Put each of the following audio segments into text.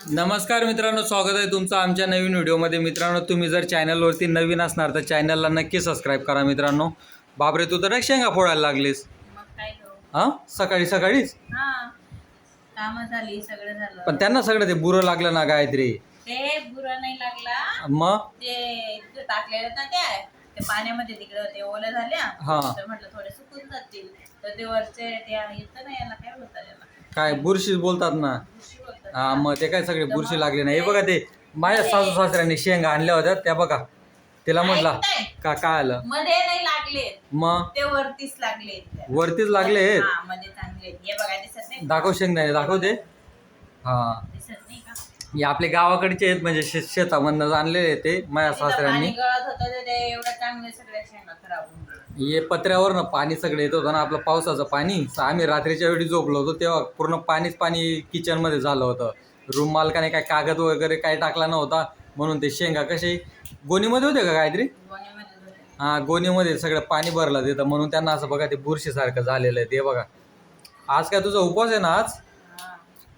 नमस्कार मित्रांनो, स्वागत आहे तुमचं आमच्या नवीन व्हिडिओमध्ये. मित्रांनो, तुम्ही जर चॅनलवरती नवीन असणार तर चॅनलला नक्की सबस्क्राईब करा. मित्रांनो, बापरे, तू तर शेंगा फोडायला लागलीस. मग काय करू? हां, सकाळी सकाळीच. काम झाली, सगळं झालं. पण त्यांना सगळं ते बुरं लागलं ना गायत्री. ते बुरा नाही लागला. मग ते टाकलेलं ना ते पाण्यामध्ये तिकडे ते ओलं झाल्या. तर म्हटलं थोडे सुकून जातील. तर ते वरचे ते येतं ना, याला काय बोलतात याला? काय बुरशी बोलतात ना. बुरशी बोलतात. हा, मग ते काय सगळे बुरशी लागले ना. हे बघा, ते माझ्या सासू सासऱ्यांनी शेंगा आणल्या होत्या त्या बघा. तिला म्हटलं का काय आलं. मध्ये नाही लागले, मग ते वरतीच लागले. वरतीच लागले. मध्ये चांगले. हे बघा, दिसत नाही. दाखव शेंगदाणे, दाखव ते. हा, दिसत नाही का? हे आपले गावाकडचे आहेत, म्हणजे शेतामधनं आणलेले ते माझ्या सासऱ्यांनी. गळत होतं ते एवढं चांगले सगळ्या शेंगा खराब होऊन गेल्या. हे पत्र्यावर ना पाणी सगळं येत होतं ना, आपलं पावसाचं पाणी. आम्ही रात्रीच्या वेळी झोपलो होतो तेव्हा पूर्ण पाणीच पाणी किचन मध्ये झालं होतं. रूम मालकाने काय कागद वगैरे काय टाकला नव्हता, म्हणून ते शेंगा कसे गोणीमध्ये होते का काहीतरी. हा, गोणीमध्ये सगळं पाणी भरलं तिथं, म्हणून त्यांना असं बघा ते बुरशी सारखं झालेलं आहे. ते बघा, आज काय तुझा उपवास आहे ना? आज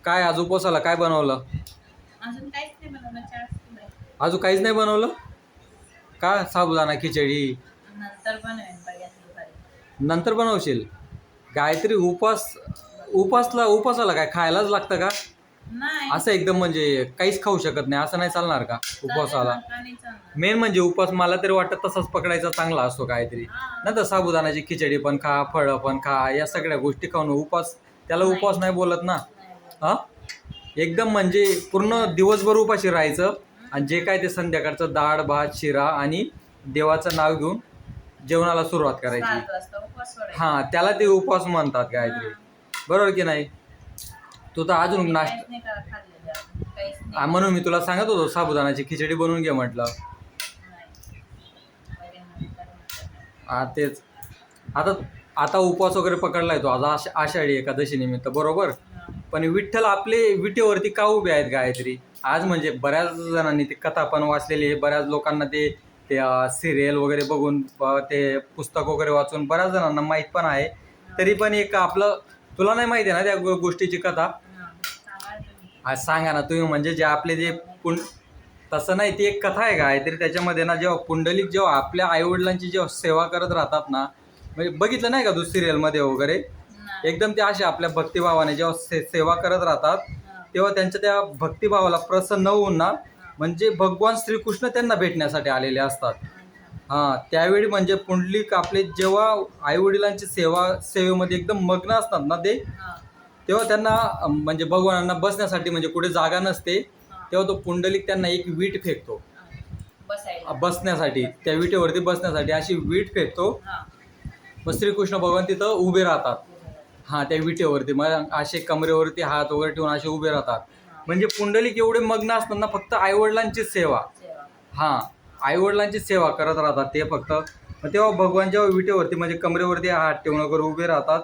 काय, आज उपवासाला काय बनवलं? अजून काहीच नाही बनवलं. अजून काहीच नाही बनवलं का? साबुदाणा खिचडी नंतर बनवेन. नंतर बनवशील. गायत्री, उपासाला काय खायलाच लागतं का? नाही, असं एकदम म्हणजे काहीच खाऊ शकत नाही असं नाही चालणार का उपवासाला? नाही चालणार. मेन म्हणजे उपवास मला तरी वाटतं तसाच पकडायचा चांगला असतो काहीतरी. नंतर साबुदाण्याची खिचडी पण खा, फळं पण खा, या सगळ्या गोष्टी खाऊन उपास, त्याला उपवास नाही बोलत ना. हा, एकदम म्हणजे पूर्ण दिवसभर उपाशी राहायचं, आणि जे काय ते संध्याकाळचं डाळ भात शिरा आणि देवाचं नाव घेऊन जेवणाला सुरुवात करायची. 7 वाजता उपवास सोडायचा. हा, त्याला ते उपवास म्हणतात गायत्री. बरोबर की नाही? तू तर अजून काहीच नाही खाल्लेलं अजून. काहीच नाही. म्हणून मी तुला सांगत होतो साबुदाण्याची खिचडी बनवून घे म्हटलं. हा, तेच. आता उपवास वगैरे पकडलाय तो आज आषाढी एकादशी निमित्त, बरोबर. पण विठ्ठल आपले विटेवरती का उभे आहेत गायत्री? आज म्हणजे बऱ्याच जणांनी ती कथा पण वाचलेली आहे, बऱ्याच लोकांना ते सिरियल वगैरे बघून, ते पुस्तक वगैरे वाचून बऱ्याच जणांना माहीत पण आहे. तरी पण एक आपलं, तुला नाही माहिती आहे ना त्या गोष्टीची कथा? आज सांगा ना तुम्ही. म्हणजे जे आपले जे तसं नाही, ती एक कथा आहे काहीतरी. त्याच्यामध्ये ना, जेव्हा पुंडलिक जेव्हा आपल्या आईवडिलांची जेव्हा सेवा करत राहतात ना, म्हणजे बघितलं नाही का तू सिरियलमध्ये वगैरे, एकदम ते असे आपल्या भक्तिभावाने जेव्हा सेवा करत राहतात, तेव्हा त्यांच्या त्या भक्तिभावाला प्रसन्न होऊन ना, म्हणजे भगवान श्रीकृष्ण त्यांना भेटण्यासाठी आलेले असतात. हां, त्यावेळी म्हणजे पुंडलिक आपले जेव्हा आईवडिलांची सेवेमध्ये एकदम मग्न असतात ना ते, तेव्हा त्यांना म्हणजे भगवानांना बसण्यासाठी, म्हणजे कुठे जागा नसते, तेव्हा तो पुंडलिक त्यांना एक वीट फेकतो बसण्यासाठी. त्या विटेवरती बसण्यासाठी अशी वीट फेकतो. मग श्रीकृष्ण भगवान तिथं उभे राहतात. हां, त्या विटेवरती मग असे कमरेवरती हात वगैरे ठेवून असे उभे राहतात. म्हणजे पुंडलिक एवढे मग्न असतात ना, फक्त आईवडिलांची सेवा. हां, आईवडिलांची सेवा करत राहतात ते फक्त. मग तेव्हा भगवान जेव्हा विटेवरती म्हणजे कमरेवरती हात ठेवून वगैरे उभे राहतात,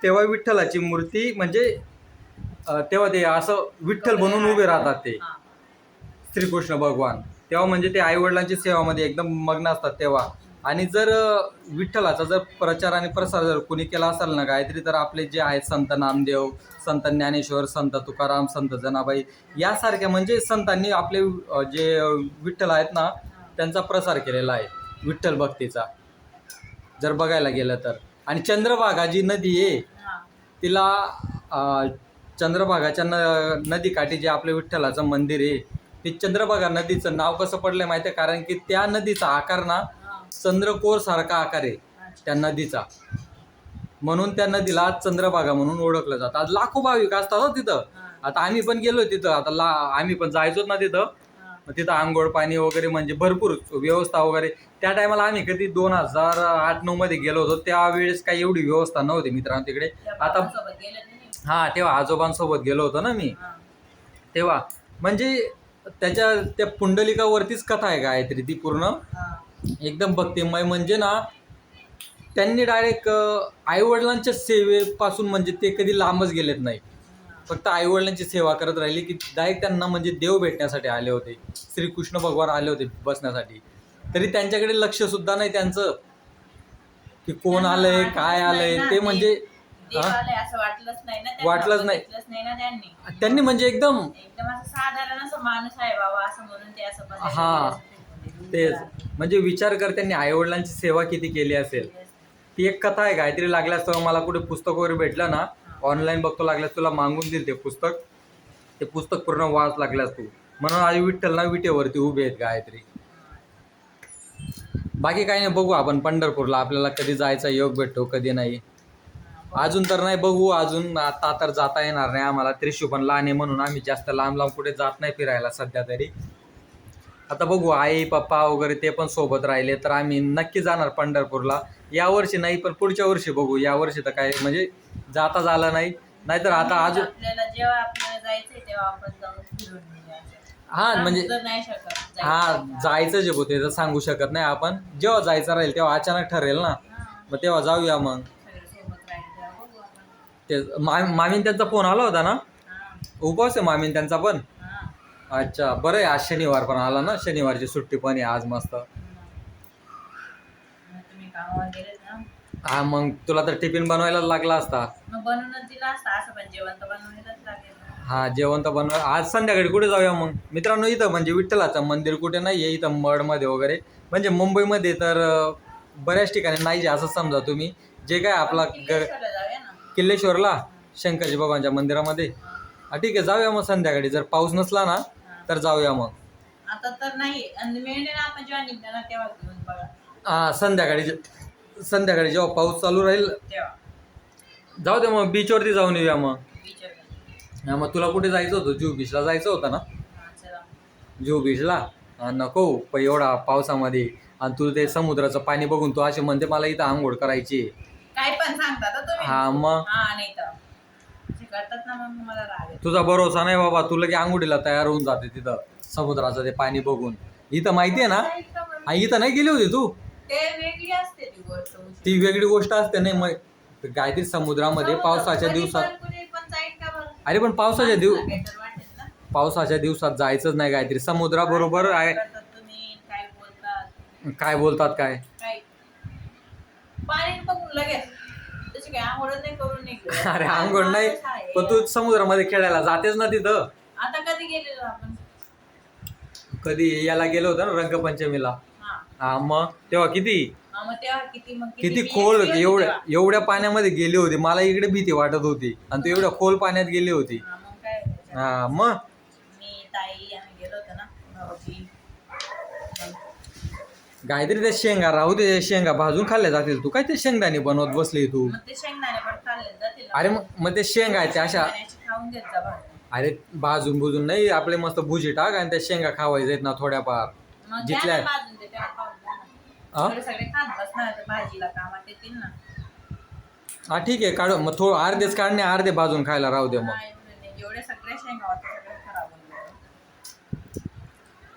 तेव्हा विठ्ठलाची मूर्ती म्हणजे तेव्हा ते असं विठ्ठल बनून उभे राहतात ते श्रीकृष्ण भगवान. तेव्हा म्हणजे ते आईवडिलांची सेवामध्ये एकदम मग्न असतात तेव्हा. आणि जर विठ्ठलाचा जर प्रचार आणि प्रसार जर कोणी केला असेल ना काहीतरी, तर आपले जे आहेत संत नामदेव, संत ज्ञानेश्वर, संत तुकाराम, संत जनाबाई, यासारख्या म्हणजे संतांनी आपले जे विठ्ठल आहेत ना, त्यांचा प्रसार केलेला आहे विठ्ठल भक्तीचा, जर बघायला गेलं तर. आणि चंद्रभागा जी नदी आहे, तिला चंद्रभागाच्या नदीकाठी जे आपलं विठ्ठलाचं मंदिर आहे, ते चंद्रभागा नदीचं नाव कसं पडलंय माहिती आहे? कारण की त्या नदीचा आकार ना चंद्रकोर सारखा आकार आहे त्या नदीचा, म्हणून त्या नदीला आज चंद्रभागा म्हणून ओळखलं जातं. आज लाखो भाविक असतात तिथं. आता आम्ही पण गेलो तिथं, आता आम्ही पण जायचो ना तिथं. तिथं आंघोळ पाणी वगैरे म्हणजे भरपूर व्यवस्था वगैरे. त्या टायमाला आम्ही कधी 2008-9 मध्ये गेलो होतो, त्यावेळेस काही एवढी व्यवस्था नव्हती मित्रांनो तिकडे. आता हां, तेव्हा आजोबांसोबत गेलो होतो ना मी, तेव्हा म्हणजे त्या पुंडलिकावरतीच कथा आहे काहीतरी ती पूर्ण एकदम भक्तिमय. म्हणजे ना, त्यांनी डायरेक्ट आईवडिलांच्या सेवेपासून म्हणजे ते कधी लांबच गेलेत नाही, फक्त आईवडिलांची सेवा करत राहिली की डायरेक्ट त्यांना म्हणजे देव भेटण्यासाठी आले होते, श्रीकृष्ण भगवान आले होते बसण्यासाठी. तरी त्यांच्याकडे लक्ष सुद्धा नाही त्यांचं की कोण आलंय काय आलंय ते. म्हणजे देव आलाय असं वाटलंच नाही ना त्यांना, वाटलंच नाही. बघितलंच नाही ना त्यांनी. त्यांनी म्हणजे एकदम असं साधारण असं माणूस आहे बाबा असं म्हणून ते असं बसायला हा गेले असं तेच म्हणजे विचार कर त्यांनी आईवडिलांची सेवा किती केली असेल. ती एक कथा आहे, काहीतरी लागल्यास तर मला कुठे पुस्तक वगैरे भेटलं ना, ऑनलाईन बघतो लागल्यास तुला मागून देईल ते पुस्तक. ते पुस्तक पूर्ण वाच लागल्यास तू. म्हणून आई विठ्ठल ना विटेवरती उभे आहेत गायत्री. बाकी काही नाही, बघू आपण पंढरपूरला आपल्याला कधी जायचा योग भेटतो कधी नाही. अजून तर नाही, बघू अजून. आता तर जाता येणार नाही आम्हाला, त्रिशू पण लहान आहे म्हणून आम्ही जास्त लांब लांब कुठे जात नाही फिरायला सध्या तरी. आता बघू, आई पप्पा वगैरे ते पण सोबत राहिले तर आम्ही नक्की जाणार पंढरपूरला. यावर्षी नाही पण पुढच्या वर्षी बघू. यावर्षी तर काय म्हणजे जाता झालं नाही, नाहीतर आता अजून आपल्याला जेव्हा आपल्याला जायचंय तेव्हा आपण जाऊन फिरून यायचं. हा म्हणजे सांगू तर नाही शकत हा जायचं जे होते तर सांगू शकत नाही आपण. जेव्हा जायचं राहील तेव्हा अचानक ठरेल ना, मग तेव्हा जाऊया. मग सगळे सोबत राहिले तेव्हा बघू आपण. ते मामीन त्यांचा फोन आला होता ना, उपवास आहे मामीन त्यांचा पण. अच्छा बरं आहे, आज शनिवार पण आला ना, शनिवारची सुट्टी पण आहे आज मस्त. तुम्ही कामावर गेलेत ना, हा मग तुला तर टिफिन बनवायला लागला असता. मग बनवूनच दिला असता, असं पण जेवण तर बनवायलाच लागेल. हा जेवण तर बनवा. आज संध्याकाळी कुठे जाऊया मग मित्रांनो? इथं म्हणजे विठ्ठलाचं मंदिर कुठे नाही आहे इथं मडमध्ये वगैरे, म्हणजे मुंबईमध्ये तर बऱ्याच ठिकाणी नाही असं समजा तुम्ही. जे काय आपला किल्लेश्वरला जाऊया ना. किल्लेश्वरला शंकरजी बाबांच्या मंदिरामध्ये. ठीक आहे जाऊया मग संध्याकाळी, जर पाऊस नसला ना तर जाऊया मग. आता तर नाही, आणि मिळणे ना आपण जेव्हा निघणार ना तेव्हा घेऊन बघा. हा संध्याकाळी जेव्हा पाऊस चालू राहील तेव्हा जाऊ दे मग, बीचवरती जाऊन येऊया मग. विचार हा मग तुला कुठे जायचं होतं? जुहू बीचला जायचं होतं ना? चला. जुहू बीचला नको पण एवढा पावसामध्ये, आणि तू ते समुद्राचं पाणी बघून तू असे म्हणते मला इथं आंघोळ करायची. काय पण सांगता ना तुम्ही. हा मग नाही तर जे करतात ना मग मला राग येतो. तुझा भरोसा नाही बाबा, तू लगे आंघोळीला तयार होऊन जाते तिथं समुद्राचं ते पाणी बघून. इथं माहिती आहे ना, इथं नाही गेली होती तू? ते वेगळी असते ती गोष्ट. ती वेगळी गोष्ट असते. नाही मग गायत्री समुद्रामध्ये पावसाच्या दिवसात, अरे पण पावसाच्या दिवसात जायचंच नाही गायत्री समुद्राबरोबर आहे. तुम्ही काय बोलतात काय बोलतात काय? पाणी बघून लगेच तशी काय आंघोळ नाही करून निघलो. अरे आंघोळ नाही, पण तू समुद्रामध्ये खेळायला जातेच ना तिथं. आता कधी गेलेलो आपण? कधी याला गेलो होतो ना रंगपंचमीला. हा मग तेव्हा मग तेव्हा किती खोल एवढ्या पाण्यामध्ये गेली होती. मला इकडे भीती वाटत होती आणि तू एवढ्या खोल पाण्यात गेली होती. मग काय हा मग मी ताई आम्ही गेलो होतो ना भाऊजी. गायत्री ते शेंगा राहू दे, शेंगा भाजून खाल्ल्या जातील. तू काय ते शेंगदाणे बनवत बसली तू? मग ते शेंगदाणे पण खाल्ले जातील. अरे मग ते शेंगाचे अशा, खाऊन घेत जा भाजी. अरे भाजून बुजून नाही, आपले मस्त भुजी टाक आणि त्या शेंगा खावायच्या आहेत ना थोड्याफार मग जिथल्या. भाजून दे तेव्हा खाऊन घ्या ना. सगळे खात बसणार तर भाजीला कामात येतील ना. हा ठीक आहे काढू मग, थोडं अर्धेच काढणे, अर्धे भाजून खायला राहू दे मग. एवढे सगळे शेंगा होते सगळे खराब होऊन गेले.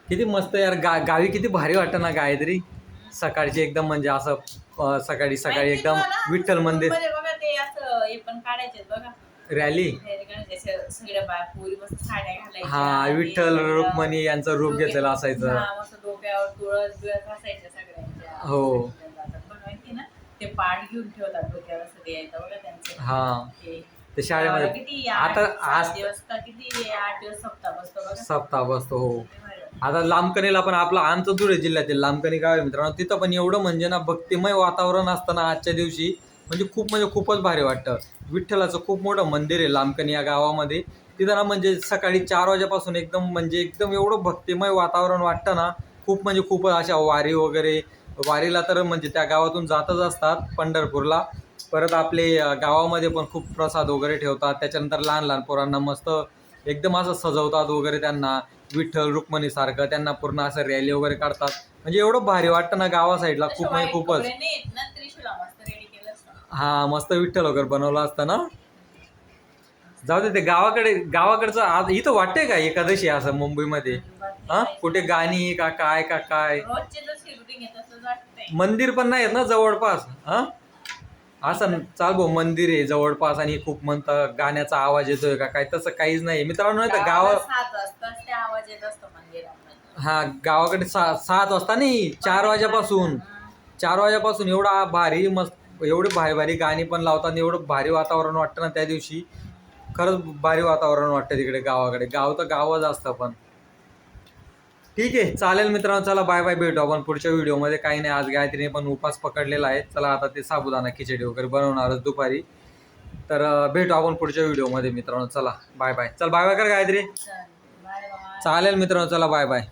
किती मस्त यार, गावी किती भारी वाटतं ना गायत्री. सकाळची एकदम म्हणजे असं सकाळी एकदम विठ्ठल मंदिर बघा ते असं हे पण काढायचे बघा रॅली. सगळ्या पोरी मस्त साड्या घालायच्या. हा विठ्ठल रुक्मिणी यांचं रूप घेतलेलं असायचं. मस्त डोक्यावर तुळस बिळस असायच्या सगळ्यांच्या. हो पण माहिती ना ते पाठ घेऊन ठेवतात डोक्यावर असं द्यायचं बघा त्यांचं. हा ते शाळेमध्ये किती आता आज दिवस का किती 8 दिवस सप्ताह बसतो बघा. सप्ताह बसतो. हो आता लांबकणीला पण आपलं आमचं धुळे जिल्ह्यातील लांबकणी गाव आहे मित्रांनो, तिथं पण एवढं म्हणजे ना भक्तिमय वातावरण असतं ना आजच्या दिवशी, म्हणजे खूपच भारी वाटतं. विठ्ठलाचं खूप मोठं मंदिर आहे लांबकणी या गावामध्ये. तिथं ना म्हणजे सकाळी 4 वाजेपासून एकदम एवढं भक्तिमय वातावरण वाटतं ना, खूपच अशा वारी वगैरे. वारीला तर म्हणजे त्या गावातून जातच असतात पंढरपूरला. परत आपले गावामध्ये पण खूप प्रसाद वगैरे ठेवतात. त्याच्यानंतर लहान पोरांना मस्त एकदम असं सजवतात वगैरे, त्यांना विठ्ठल रुक्मिणीसारखं त्यांना पूर्ण असं रॅली वगैरे काढतात. म्हणजे एवढं भारी वाटतं ना गावा साईडला खूपच. हा मस्त विठ्ठल वगैरे बनवलं असतं ना. जाऊ दे ते गावाकडचं आज इथं वाटतंय का एकादशी असं मुंबईमध्ये? हा कुठे गाणी का काय मंदिर पण नाहीत ना जवळपास. हा असं चाल भाऊ मंदिर आहे जवळपास आणि खूप म्हणतं गाण्याचा आवाज येतोय का काय, तसं काहीच नाही मित्रांनो. नाही तर आवाज येत असतो मंदिरामध्ये. हा गावाकडे 7 वाजता नाही, 4 वाजेपासून एवढा भारी मस्त एवढे भारी भारी गाणी पण लावतात आणि एवढं भारी वातावरण वाटतं ना त्या दिवशी. खरंच भारी वातावरण वाटतं तिकडे गावाकडे. गाव तर गावच असतं. पण ठीक आहे, चालेल मित्रांनो, चला बाय बाय, भेटू आपण पुढच्या व्हिडिओमध्ये. काही नाही, आज गायत्रीने पण उपास पकडलेला आहे. चला आता ते साबुदाणा खिचडी वगैरे बनवणारच दुपारी. तर भेटू आपण पुढच्या व्हिडिओमध्ये मित्रांनो. चला बाय बाय. चल बाय बाय कर गायत्री. Bye bye. चालेल मित्रांनो, चला बाय बाय.